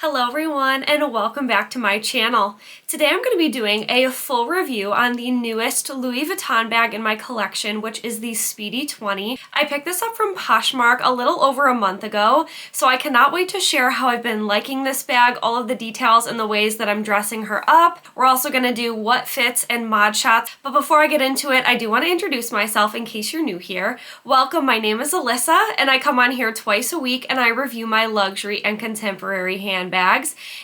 Hello everyone and welcome back to my channel. Today I'm going to be doing a full review on the newest Louis Vuitton bag in my collection, which is the Speedy 20. I picked this up from Poshmark a little over a month ago, so I cannot wait to share how I've been liking this bag, all of the details and the ways that I'm dressing her up. We're also going to do what fits and mod shots, but before I get into it, I do want to introduce myself in case you're new here. Welcome, my name is Alyssa and I come on here twice a week and I review my luxury and contemporary handbags.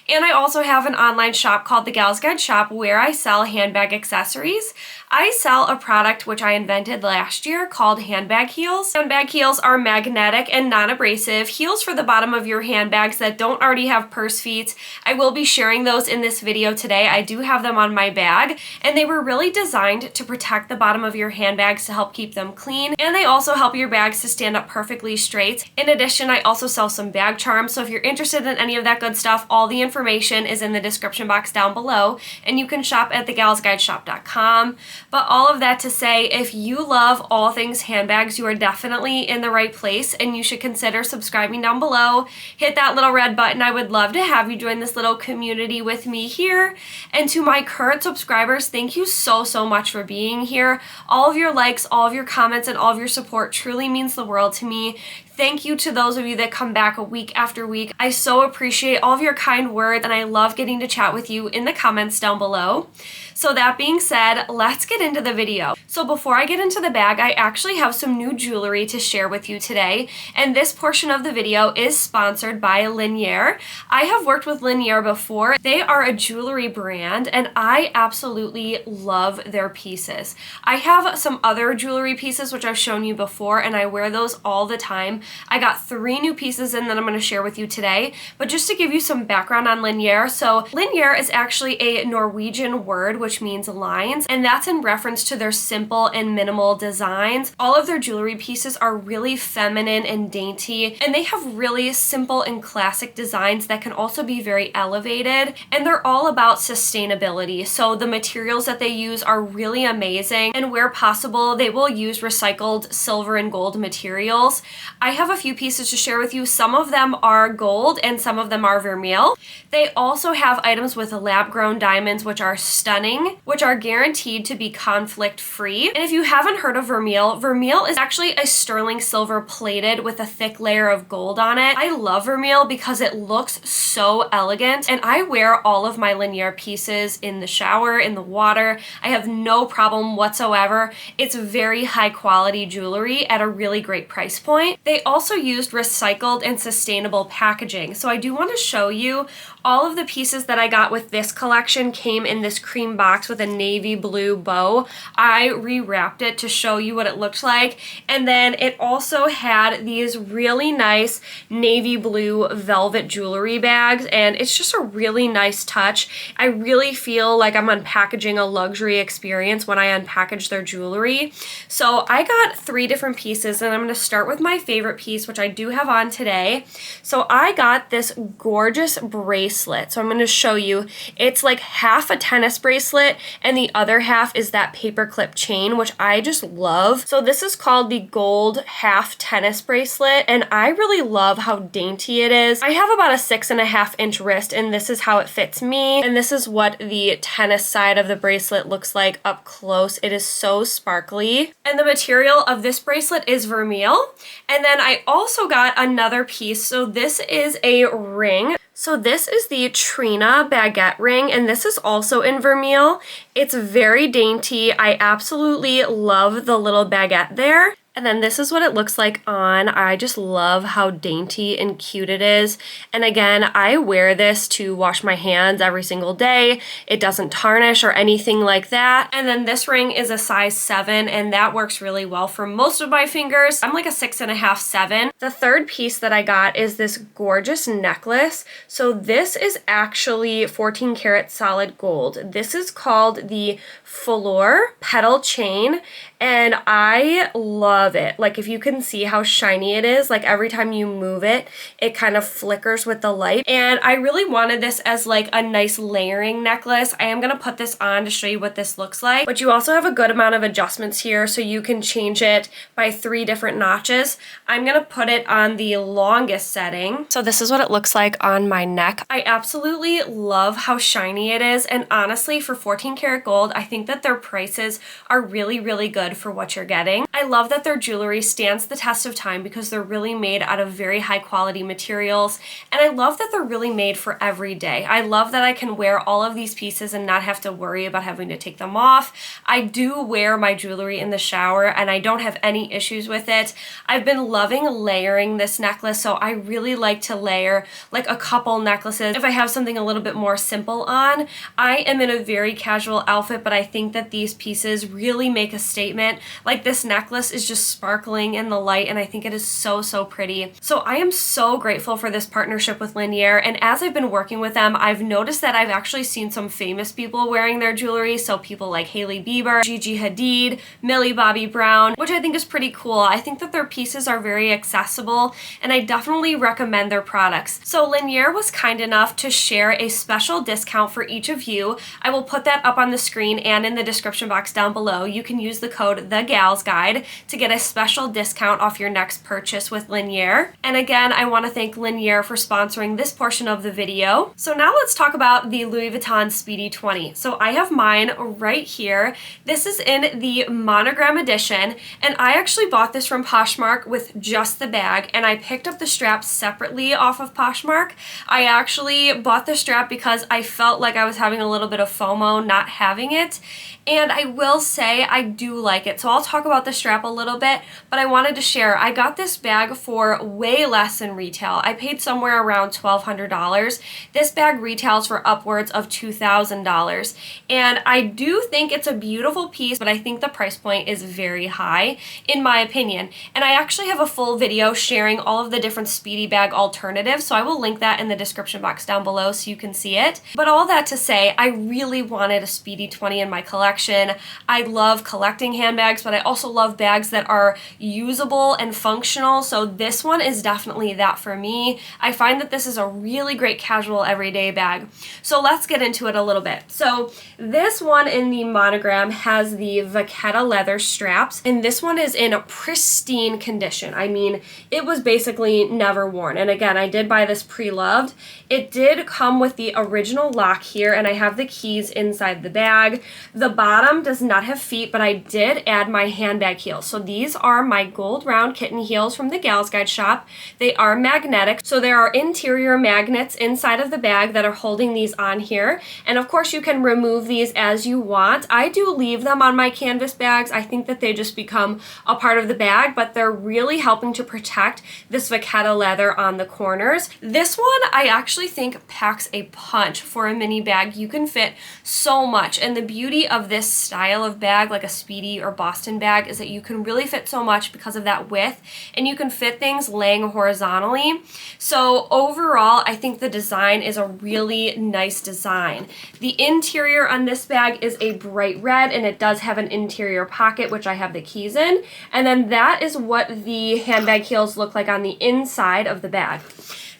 And I also have an online shop called The Gal's Guide Shop where I sell handbag accessories. I sell a product which I invented last year called handbag heels. Handbag heels are magnetic and non-abrasive heels for the bottom of your handbags that don't already have purse feet. I will be sharing those in this video today. I do have them on my bag and they were really designed to protect the bottom of your handbags to help keep them clean, and they also help your bags to stand up perfectly straight. In addition, I also sell some bag charms, so if you're interested in any of that good stuff, all the information is in the description box down below and you can shop at thegalsguideshop.com. But all of that to say, if you love all things handbags, you are definitely in the right place and you should consider subscribing down below. Hit that little red button. I would love to have you join this little community with me here. And to my current subscribers, thank you so much for being here. All of your likes, all of your comments, and all of your support truly means the world to me. Thank you to those of you that come back week after week. I so appreciate all of your kind words and I love getting to chat with you in the comments down below. So that being said, let's get into the video. So before I get into the bag, I actually have some new jewelry to share with you today, and this portion of the video is sponsored by Linjer. I have worked with Linjer before. They are a jewelry brand and I absolutely love their pieces. I have some other jewelry pieces which I've shown you before and I wear those all the time. I got 3 new pieces in that I'm going to share with you today, but just to give you some background on Linjer. So Linjer is actually a Norwegian word which means lines, and that's in reference to their simple and minimal designs. All of their jewelry pieces are really feminine and dainty, and they have really simple and classic designs that can also be very elevated, and they're all about sustainability. So the materials that they use are really amazing, and where possible, they will use recycled silver and gold materials. I have a few pieces to share with you. Some of them are gold and some of them are vermeil. They also have items with lab-grown diamonds which are stunning, which are guaranteed to be conflict-free. And if you haven't heard of vermeil, vermeil is actually a sterling silver plated with a thick layer of gold on it. I love vermeil because it looks so elegant, and I wear all of my Linjer pieces in the shower, in the water. I have no problem whatsoever. It's very high quality jewelry at a really great price point. They also used recycled and sustainable packaging. So I do want to show you all of the pieces that I got with this collection came in this cream box with a navy blue bow. I rewrapped it to show you what it looked like. And then it also had these really nice navy blue velvet jewelry bags, and it's just a really nice touch. I really feel like I'm unpackaging a luxury experience when I unpackage their jewelry. So I got 3 different pieces, and I'm going to start with my favorite piece, which I do have on today. So I got this gorgeous bracelet. So I'm going to show you. It's like half a tennis bracelet and the other half is that paperclip chain, which I just love. So this is called the gold half tennis bracelet, and I really love how dainty it is. I have about a 6.5-inch wrist, and this is how it fits me, and this is what the tennis side of the bracelet looks like up close. It is so sparkly, and the material of this bracelet is vermeil. And then I also got another piece. So this is a ring. So this is the Trina baguette ring, and this is also in vermeil. It's very dainty. I absolutely love the little baguette there. And then this is what it looks like on. I just love how dainty and cute it is. And again, I wear this to wash my hands every single day. It doesn't tarnish or anything like that. And then this ring is a size 7, and that works really well for most of my fingers. I'm like a 6.5, 7. The third piece that I got is this gorgeous necklace. So this is actually 14 karat solid gold. This is called the Fleur petal chain. and I love it. Like, if you can see how shiny it is, like every time you move it, it kind of flickers with the light. And I really wanted this as like a nice layering necklace. I am gonna put this on to show you what this looks like, but you also have a good amount of adjustments here, so you can change it by 3 different notches. I'm gonna put it on the longest setting. So this is what it looks like on my neck. I absolutely love how shiny it is, and honestly, for 14 karat gold, I think that their prices are really, really good for what you're getting. I love that their jewelry stands the test of time because they're really made out of very high quality materials, and I love that they're really made for every day. I love that I can wear all of these pieces and not have to worry about having to take them off. I do wear my jewelry in the shower and I don't have any issues with it. I've been loving layering this necklace, so I really like to layer like a couple necklaces if I have something a little bit more simple on. I am in a very casual outfit, but I think that these pieces really make a statement. Like, this necklace is just sparkling in the light, and I think it is so, so pretty. So I am so grateful for this partnership with Linjer, and as I've been working with them, I've noticed that I've actually seen some famous people wearing their jewelry, so people like Hailey Bieber, Gigi Hadid, Millie Bobby Brown, which I think is pretty cool. I think that their pieces are very accessible, and I definitely recommend their products. So Linjer was kind enough to share a special discount for each of you. I will put that up on the screen and in the description box down below. You can use the code THEGALSGUIDE to get a special discount off your next purchase with Linjer. And again, I want to thank Linjer for sponsoring this portion of the video. So now let's talk about the Louis Vuitton Speedy 20. So I have mine right here. This is in the monogram edition, and I actually bought this from Poshmark with just the bag, and I picked up the strap separately off of Poshmark. I actually bought the strap because I felt like I was having a little bit of FOMO not having it, and I will say I do like it. So I'll talk about the strap a little bit, but I wanted to share. I got this bag for way less than retail. I paid somewhere around $1,200. This bag retails for upwards of $2,000, and I do think it's a beautiful piece, but I think the price point is very high in my opinion. And I actually have a full video sharing all of the different Speedy bag alternatives, so I will link that in the description box down below so you can see it. But all that to say, I really wanted a Speedy 20 in my collection. I love collecting handbags, but I also love bags that are usable and functional, so this one is definitely that for me. I find that this is a really great casual everyday bag. So let's get into it a little bit. So this one in the monogram has the vachetta leather straps, and this one is in a pristine condition. I mean, it was basically never worn. And again, I did buy this pre-loved. It did come with the original lock here, and I have the keys inside the bag. The bottom does not have feet, but I did add my handbag heels. So these are my gold round kitten heels from the Gals Guide shop. They are magnetic, so there are interior magnets inside of the bag that are holding these on here. And of course, you can remove these as you want. I do leave them on my canvas bags. I think that they just become a part of the bag, but they're really helping to protect this vachetta leather on the corners. This one I actually think packs a punch for a mini bag. You can fit so much, and the beauty of this style of bag, like a Speedy or Boston bag, is that you can really fit so much because of that width, and you can fit things laying horizontally. So overall, I think the design is a really nice design. The interior on this bag is a bright red, and it does have an interior pocket, which I have the keys in, and then that is what the handbag heels look like on the inside of the bag.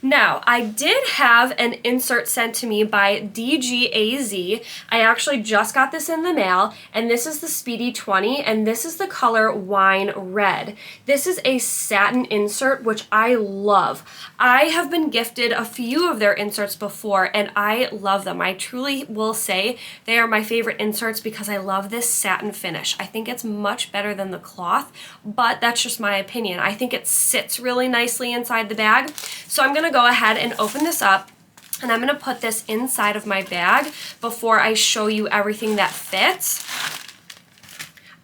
Now, I did have an insert sent to me by DGAZ. I actually just got this in the mail, and this is the Speedy 20, and this is the color wine red. This is a satin insert, which I love. I have been gifted a few of their inserts before, and I love them. I truly will say they are my favorite inserts because I love this satin finish. I think it's much better than the cloth, but that's just my opinion. I think it sits really nicely inside the bag. So I'm gonna go ahead and open this up, and I'm gonna put this inside of my bag before I show you everything that fits.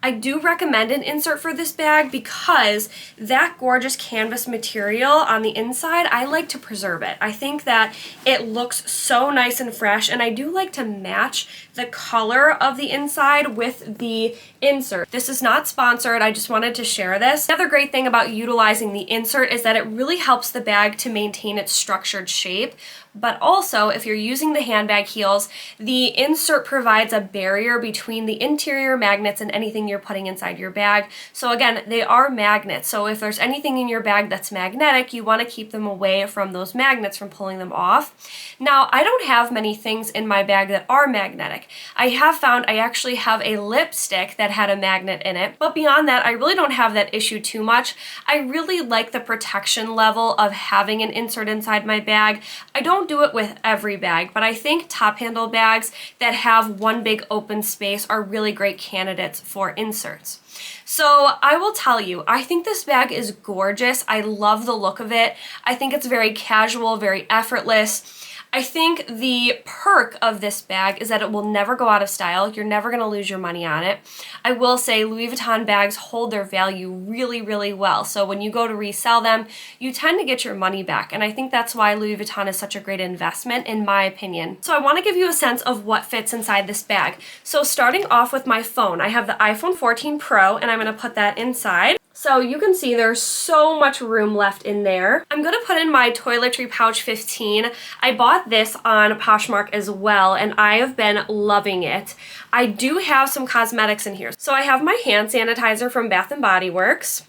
I do recommend an insert for this bag because that gorgeous canvas material on the inside, I like to preserve it. I think that it looks so nice and fresh, and I do like to match the color of the inside with the insert. This is not sponsored, I just wanted to share this. Another great thing about utilizing the insert is that it really helps the bag to maintain its structured shape, but also if you're using the handbag heels, the insert provides a barrier between the interior magnets and anything you're putting inside your bag. So again, they are magnets. So if there's anything in your bag that's magnetic, you want to keep them away from those magnets from pulling them off. Now, I don't have many things in my bag that are magnetic. I have found I actually have a lipstick that had a magnet in it, but beyond that, I really don't have that issue too much. I really like the protection level of having an insert inside my bag. I don't do it with every bag, but I think top handle bags that have one big open space are really great candidates for inserts. So I will tell you, I think this bag is gorgeous. I love the look of it. I think it's very casual, very effortless. I think the perk of this bag is that it will never go out of style. You're never going to lose your money on it. I will say Louis Vuitton bags hold their value really, really well. So when you go to resell them, you tend to get your money back. And I think that's why Louis Vuitton is such a great investment, in my opinion. So I want to give you a sense of what fits inside this bag. So starting off with my phone, I have the iPhone 14 Pro, and I'm going to put that inside. So you can see there's so much room left in there. I'm gonna put in my toiletry pouch 15. I bought this on Poshmark as well, and I have been loving it. I do have some cosmetics in here. So I have my hand sanitizer from Bath & Body Works.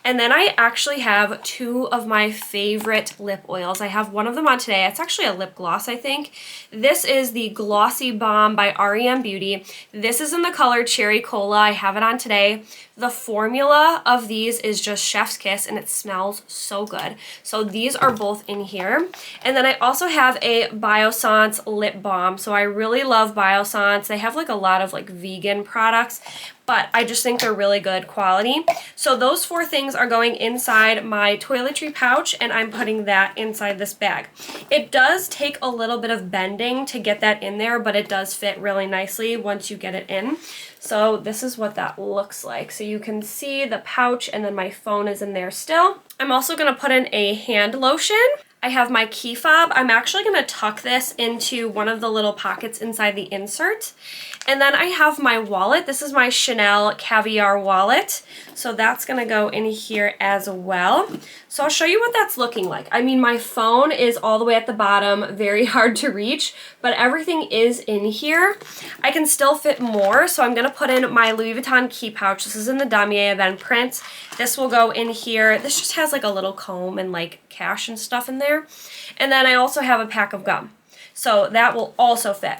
And then I actually have two of my favorite lip oils. I have one of them on today. It's actually a lip gloss, I think. This is the Glossy Bomb by REM Beauty. This is in the color Cherry Cola. I have it on today. The formula of these is just chef's kiss, and it smells so good. So these are both in here. And then I also have a Biossance lip balm. So I really love Biossance. They have like a lot of like vegan products, but I just think they're really good quality. So those four things are going inside my toiletry pouch, and I'm putting that inside this bag. It does take a little bit of bending to get that in there, but it does fit really nicely once you get it in. So this is what that looks like. So you can see the pouch, and then my phone is in there still. I'm also gonna put in a hand lotion. I have my key fob. I'm actually gonna tuck this into one of the little pockets inside the insert. And then I have my wallet. This is my Chanel Caviar wallet. So that's gonna go in here as well. So I'll show you what that's looking like. I mean, my phone is all the way at the bottom, very hard to reach, but everything is in here. I can still fit more, so I'm gonna put in my Louis Vuitton key pouch. This is in the Damier Ebene print. This will go in here. This just has like a little comb and like cash and stuff in there. And then I also have a pack of gum. So that will also fit.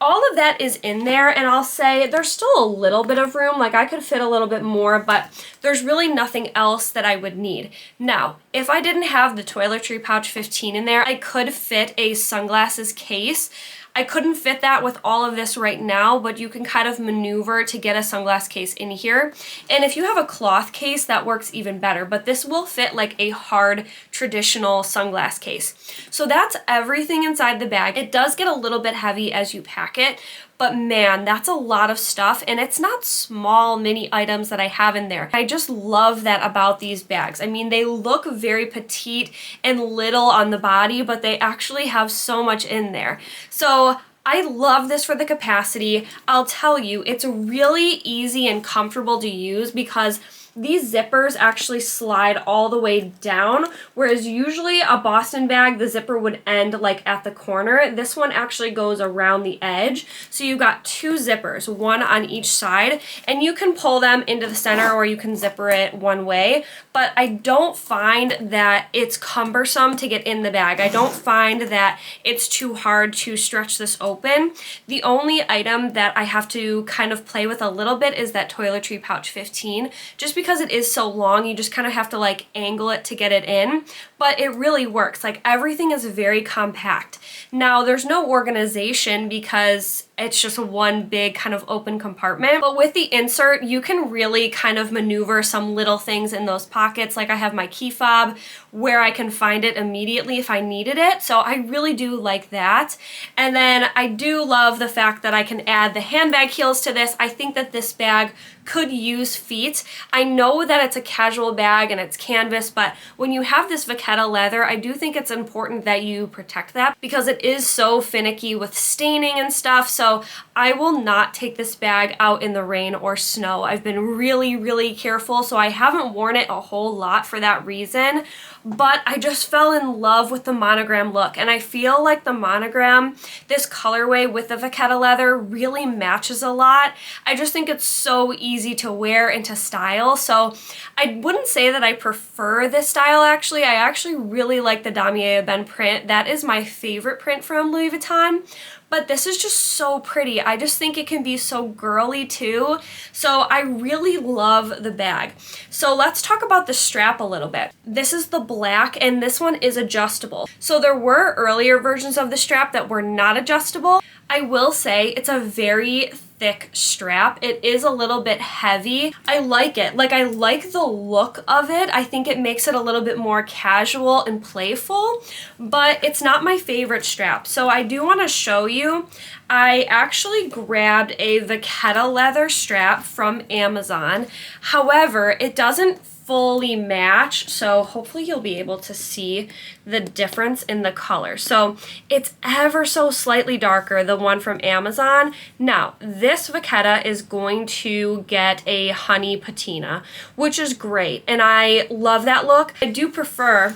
All of that is in there, and I'll say there's still a little bit of room. Like I could fit a little bit more, but there's really nothing else that I would need. Now, if I didn't have the toiletry pouch 15 in there, I could fit a sunglasses case. I couldn't fit that with all of this right now, but you can kind of maneuver to get a sunglass case in here. And if you have a cloth case, that works even better, but this will fit like a hard traditional sunglass case. So that's everything inside the bag. It does get a little bit heavy as you pack it, but man, that's a lot of stuff, and it's not small mini items that I have in there. I just love that about these bags. I mean, they look very petite and little on the body, but they actually have so much in there. So I love this for the capacity. I'll tell you, it's really easy and comfortable to use because these zippers actually slide all the way down, whereas usually a Boston bag, the zipper would end like at the corner. This one actually goes around the edge. So you've got two zippers, one on each side, and you can pull them into the center or you can zipper it one way. But I don't find that it's cumbersome to get in the bag. I don't find that it's too hard to stretch this open. The only item that I have to kind of play with a little bit is that toiletry pouch 15, just because it is so long, you just kind of have to like angle it to get it in, but it really works. Like everything is very compact. Now there's no organization because it's just one big kind of open compartment, but with the insert, you can really kind of maneuver some little things in those pockets. Like I have my key fob where I can find it immediately if I needed it. So I really do like that. And then I do love the fact that I can add the handbag heels to this. I think that this bag could use feet. I know that it's a casual bag and it's canvas, but when you have this vachetta leather, I do think it's important that you protect that because it is so finicky with staining and stuff. So I will not take this bag out in the rain or snow. I've been really, really careful, so I haven't worn it a whole lot for that reason, but I just fell in love with the monogram look, and I feel like the monogram, this colorway with the vachetta leather, really matches a lot. I just think it's so easy to wear and to style, so I wouldn't say that I prefer this style actually. I actually really like the Damier Ebene print. That is my favorite print from Louis Vuitton. But this is just so pretty. I just think it can be so girly too. So I really love the bag. So let's talk about the strap a little bit. This is the black, and this one is adjustable. So there were earlier versions of the strap that were not adjustable. I will say it's a very thick strap. It is a little bit heavy. I like it. Like, I like the look of it. I think it makes it a little bit more casual and playful, but it's not my favorite strap. So I do want to show you. I actually grabbed a vachetta leather strap from Amazon. However, it doesn't fully match, so hopefully you'll be able to see the difference in the color. So it's ever so slightly darker, the one from Amazon. Now, this vachetta is going to get a honey patina, which is great, and I love that look. I do prefer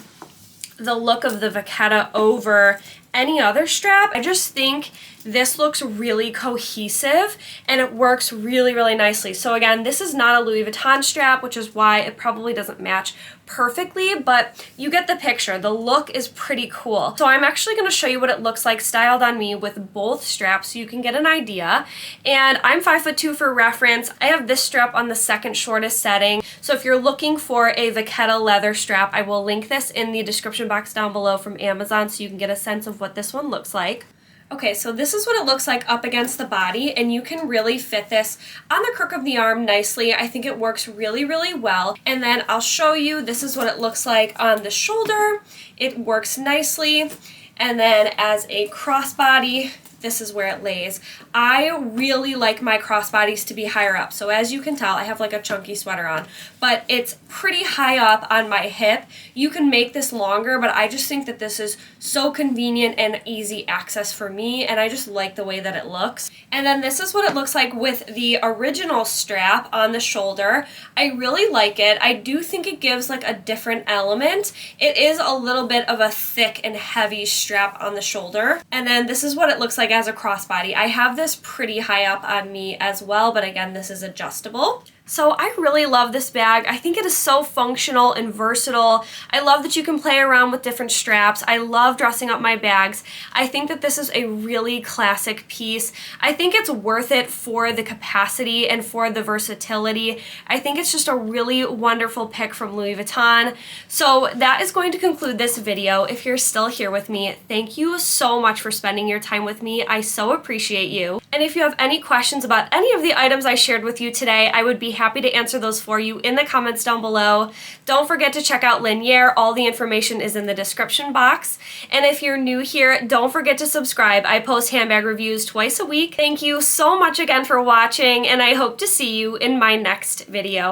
the look of the vachetta over any other strap. I just think this looks really cohesive and it works really, really nicely. So again, this is not a Louis Vuitton strap, which is why it probably doesn't match perfectly, but you get the picture. The look is pretty cool. So I'm actually going to show you what it looks like styled on me with both straps so you can get an idea. And I'm 5'2" for reference. I have this strap on the second shortest setting. So if you're looking for a vachetta leather strap, I will link this in the description box down below from Amazon so you can get a sense of what this one looks like. Okay, so this is what it looks like up against the body, and you can really fit this on the crook of the arm nicely. I think it works really, really well. And then I'll show you, this is what it looks like on the shoulder. It works nicely. And then as a crossbody, this is where it lays. I really like my crossbodies to be higher up. So as you can tell, I have like a chunky sweater on, but it's pretty high up on my hip. You can make this longer, but I just think that this is so convenient and easy access for me, and I just like the way that it looks. And then this is what it looks like with the original strap on the shoulder. I really like it. I do think it gives like a different element. It is a little bit of a thick and heavy strap on the shoulder. And then this is what it looks like as a crossbody. I have this pretty high up on me as well, but again, this is adjustable. So I really love this bag. I think it is so functional and versatile. I love that you can play around with different straps. I love dressing up my bags. I think that this is a really classic piece. I think it's worth it for the capacity and for the versatility. I think it's just a really wonderful pick from Louis Vuitton. So that is going to conclude this video. If you're still here with me, thank you so much for spending your time with me. I so appreciate you. And if you have any questions about any of the items I shared with you today, I would be happy to answer those for you in the comments down below. Don't forget to check out Linjer. All the information is in the description box. And if you're new here, don't forget to subscribe. I post handbag reviews twice a week. Thank you so much again for watching, and I hope to see you in my next video.